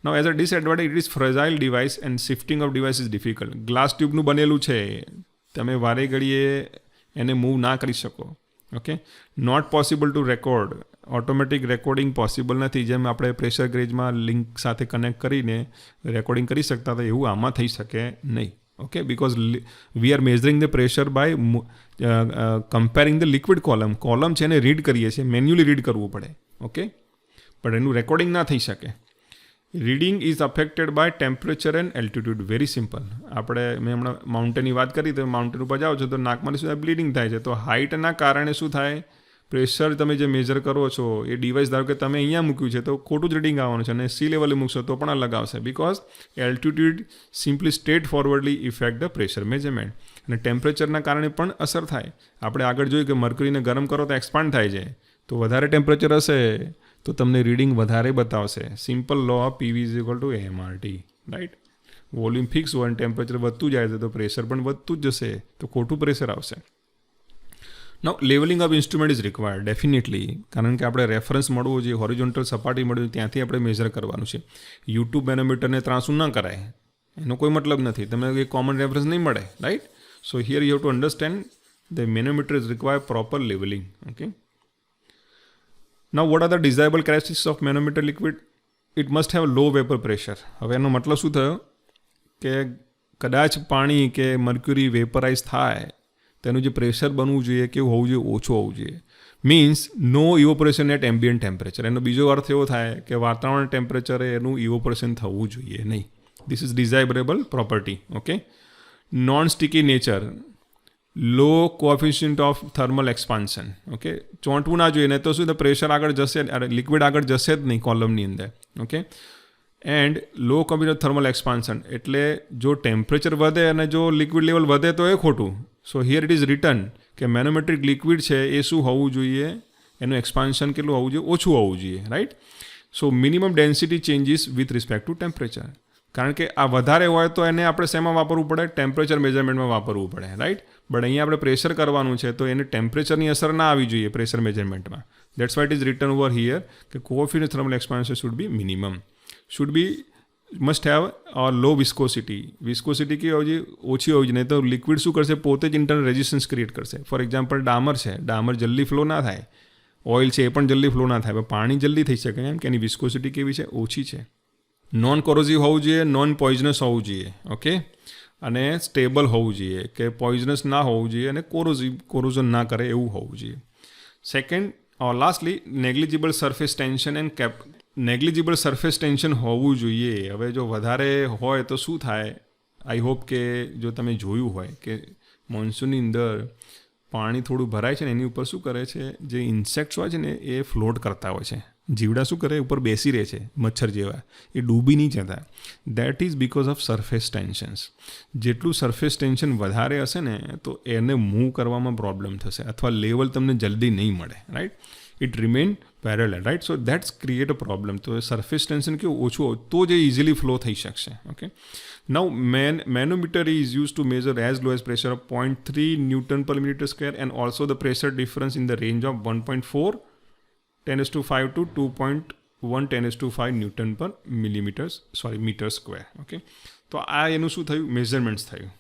Now as a disadvantage, it is fragile device and shifting of device is difficult. Glass ટ્યુબનું બનેલું છે, તમે વારે ઘડીએ એને મૂવ ના કરી શકો. Okay, not possible to record. Automatic recording possible નથી. જેમ આપણે પ્રેશર ગેજમાં લિંક સાથે કનેક્ટ કરીને રેકોર્ડિંગ કરી શકતા હતા એવું આમાં થઈ શકે નહીં. Okay, because we are measuring the pressure by comparing the liquid column છે એને રીડ કરીએ છીએ, મેન્યુઅલી રીડ કરવું પડે. ઓકે, પણ એનું રેકોર્ડિંગ ના થઈ શકે. Reading is affected by temperature and altitude. Very simple. આપણે મેં હમણાં માઉન્ટેનની વાત કરી, તો માઉન્ટેન ઉપર જાઓ છો તો નાકમાંથી શું બ્લીડિંગ થાય છે. તો હાઇટના કારણે શું થાય, પ્રેશર તમે જે મેજર કરો છો એ ડિવાઇસ ધારો કે તમે અહીંયા મૂક્યું છે તો ખોટું જ રીડિંગ આવવાનું છે, અને સી લેવલે મૂકશો તો પણ અલગ આવશે, because altitude simply straightforwardly effect the pressure measurement. અને ટેમ્પરેચરના કારણે પણ અસર થાય. આપણે આગળ જોયું કે મર્ક્યુરીને ગરમ કરો તો એક્સપાન્ડ થાય છે, તો વધારે ટેમ્પરેચર હશે તો તમને રીડિંગ વધારે બતાવશે. Simple law of PV is equal to MRT, right. Volume fix હોય અને ટેમ્પરેચર વધતું જાય છે તો પ્રેશર પણ વધતું જ જશે, તો ખોટું પ્રેશર આવશે. Now levelling of instrument is required definitely, કારણ કે આપણે રેફરન્સ મળવું જોઈએ, હોરિઝોન્ટલ સપાટી મળવી ત્યાંથી આપણે મેઝર કરવાનું છે. યુટ્યુબ મેનોમીટરને ત્રાસું ના કરાય, એનો કોઈ મતલબ નથી, તમને એક કોમન રેફરન્સ નહીં મળે, right. So here you have to understand the manometer is require proper levelling. Okay, now what are the desirable characteristics of manometer liquid? It must have low vapor pressure. હવે એનો મતલબ શું થયો કે કદાચ પાણી કે મર્ક્યુરી વેપરાઇઝ થાય તેનું જે પ્રેશર બનવું જોઈએ કેવું હોવું જોઈએ, ઓછું હોવું જોઈએ. Means no evaporation at ambient temperature. એનો બીજો અર્થ એવો થાય કે વાતાવરણ ટેમ્પરેચરે એનું ઇવોપરેશન થવું જોઈએ નહીં. This is desirable property. Okay. Non sticky nature, low coefficient of thermal expansion. Okay, ચોંટવું ના જોઈએ, નહીં તો શું પ્રેશર આગળ જશે, લિક્વિડ આગળ જશે જ નહીં કોલમની અંદર. Okay. And low coefficient thermal expansion, એટલે જો ટેમ્પરેચર વધે અને જો લિક્વિડ લેવલ વધે તો એ ખોટું. સો હિયર ઇટ ઇઝ રિટર્ન કે મેનોમેટ્રિક લિક્વિડ છે એ શું હોવું જોઈએ, એનું એક્સપાન્શન કેટલું હોવું જોઈએ, ઓછું હોવું જોઈએ. Right. So minimum density changes with respect two temperature. કારણ કે આ વધારે હોય તો એને આપણે શેમાં વાપરવું પડે, ટેમ્પરેચર મેજરમેન્ટમાં વાપરવું પડે. રાઈટ. બટ અહીંયા આપણે પ્રેશર કરવાનું છે તો એને ટેમ્પરેચરની અસર ના આવી જોઈએ પ્રેશર મેજરમેન્ટમાં. That's why it is written over here કે coefficient thermal expansion should be minimum, should be must have low viscosity. Viscosity કેવી હોવી જોઈએ, ઓછી હોવી જોઈએ, નહીં તો લિક્વિડ શું કરશે, પોતે જ ઇન્ટરનલ રેઝિસ્ટન્સ ક્રિએટ કરશે. ફોર એક્ઝામ્પલ ડામર છે, ડામર જલ્દી ફ્લો ના થાય. ઓઇલ છે એ પણ જલ્દી ફ્લો ના થાય, પણ પાણી જલ્દી થઈ શકે એમ કે એની વિસ્કોસિટી કેવી છે, ઓછી છે. નોન કોરોઝિવ હોવું જોઈએ, નોન પોઈઝનસ હોવું જોઈએ. ઓકે. અને સ્ટેબલ હોવું જોઈએ, કે પોઈઝનસ ના હોવું જોઈએ અને કોરોઝન ના કરે એવું હોવું જોઈએ. Second lastly negligible surface tension and negligible surface tension હોવું જોઈએ. હવે જો વધારે હોય તો શું થાય, આઈ હોપ કે જો તમે જોયું હોય કે મોન્સૂનની અંદર પાણી થોડું ભરાય છે ને એની ઉપર શું કરે છે, જે ઇન્સેક્ટ્સ હોય છે ને એ ફ્લોટ કરતા હોય છે. જીવડા શું કરે, ઉપર બેસી રહે છે મચ્છર જેવા, એ ડૂબી નહીં જતા. That is because of surface tensions. જેટલું સરફેસ ટેન્શન વધારે હશે ને તો એને મૂવ કરવામાં પ્રોબ્લેમ થશે, અથવા લેવલ તમને જલ્દી નહીં મળે. Right. It remain parallel. Right. So that's create a problem. તો સરફેસ ટેન્શન કેવું ઓછું હોય તો જ એ ઇઝીલી ફ્લો થઈ શકશે. Okay. Now manometer is use to measure as low as pressure of 0.3 newton per millimetre square and also the pressure difference in the range of 1.4 10⁵ to 2.1 10⁵ newton per metre square. Okay. તો આ એનું શું થયું, મેઝરમેન્ટ્સ થયું.